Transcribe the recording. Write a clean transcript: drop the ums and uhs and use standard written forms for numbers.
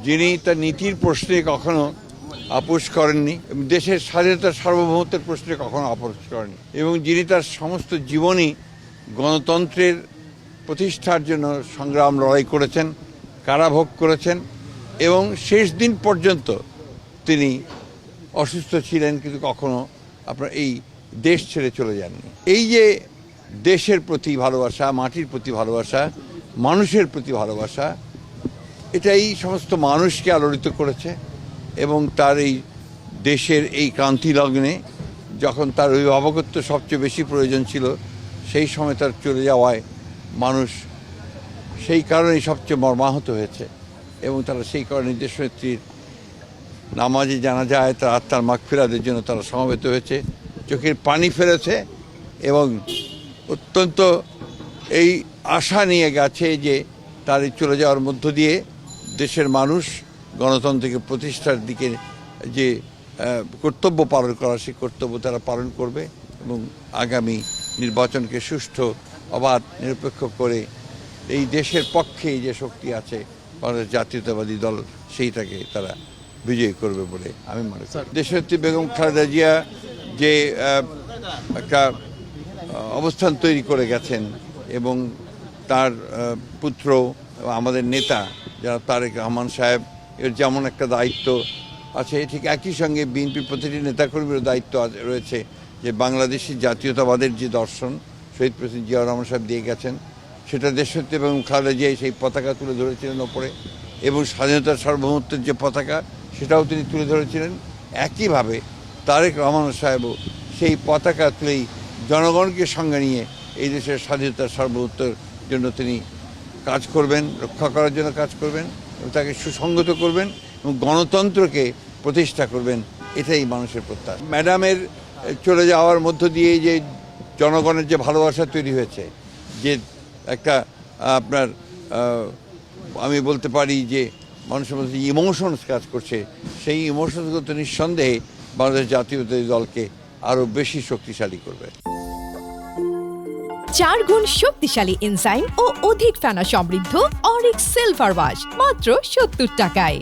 যিনি তার নীতির প্রশ্নে কখনো আপোষ করেননি, দেশের স্বাধীনতার সার্বভৌমত্বের প্রশ্নে কখনো আপোষ করেননি, এবং যিনি তার সমস্ত জীবনই গণতন্ত্রের প্রতিষ্ঠার জন্য সংগ্রাম লড়াই করেছেন, কারাভোগ করেছেন, এবং শেষ দিন পর্যন্ত তিনি অসুস্থ ছিলেন কিন্তু কখনো আপনার এই দেশ ছেড়ে চলে যাননি। এই যে দেশের প্রতি ভালোবাসা, মাটির প্রতি ভালোবাসা, মানুষের প্রতি ভালোবাসা, এটাই সমস্ত মানুষকে আলোড়িত করেছে। এবং তার এই দেশের এই ক্রান্তি লগ্নে যখন তার অভিভাবকত্ব সবচেয়ে বেশি প্রয়োজন ছিল, সেই সময় তার চলে যাওয়ায় মানুষ সেই কারণেই সবচেয়ে মর্মাহত হয়েছে। এবং তারা সেই কারণে দেশনেত্রীর নামাজে জানাজায় তার আত্মার মাগফিরাতের জন্য তারা সমবেত হয়েছে, চোখের পানি ফেলেছে এবং অত্যন্ত এই আশা নিয়ে গেছে যে তার এই চলে যাওয়ার মধ্য দিয়ে দেশের মানুষ গণতন্ত্রকে প্রতিষ্ঠার দিকে যে কর্তব্য পালন করা, সেই কর্তব্য তারা পালন করবে এবং আগামী নির্বাচনকে সুষ্ঠু, অবাধ, নিরপেক্ষ করে এই দেশের পক্ষে যে শক্তি আছে বাংলাদেশ জাতীয়তাবাদী দল, সেইটাকে তারা বিজয়ী করবে বলে আমি মনে করি। দেশনেত্রী বেগম খালেদা জিয়া যে একটা অবস্থান তৈরি করে গেছেন এবং তার পুত্র আমাদের নেতা যারা তারেক রহমান সাহেব, এর যেমন একটা দায়িত্ব আছে, ঠিক একই সঙ্গে বিএনপির প্রতিটি নেতাকর্মীর দায়িত্ব রয়েছে যে বাংলাদেশি জাতীয়তাবাদের যে দর্শন শহীদ প্রেসিডেন্ট জিয়াউর রহমান সাহেব দিয়ে গেছেন, সেটা দেশনেত্রী এবং খালেদা জিয়া সেই পতাকা তুলে ধরেছিলেন ওপরে, এবং স্বাধীনতার সার্বভৌমত্বের যে পতাকা সেটাও তিনি তুলে ধরেছিলেন। একইভাবে তারেক রহমান সাহেবও সেই পতাকা তুলেই জনগণকে সঙ্গে নিয়ে এই দেশের স্বাধীনতার সার্বভৌমত্বের জন্য তিনি কাজ করবেন, রক্ষা করার জন্য কাজ করবেন এবং তাকে সুসংগত করবেন এবং গণতন্ত্রকে প্রতিষ্ঠা করবেন, এটাই মানুষের প্রত্যাশা। ম্যাডামের চলে যাওয়ার মধ্য দিয়ে যে জনগণের যে ভালোবাসা তৈরি হয়েছে, যে একটা আপনার আমি বলতে পারি যে মানুষের মধ্যে ইমোশনস কাজ করছে, সেই ইমোশনসগুলো তো নিঃসন্দেহে বাংলাদেশ জাতীয়তাবাদী দলকে আরও বেশি শক্তিশালী করবে। 4 গুণ শক্তিশালী এনজাইম ও অধিক ফেনা সমৃদ্ধ অরিক সিলভার ওয়াশ মাত্র 70 টাকায়।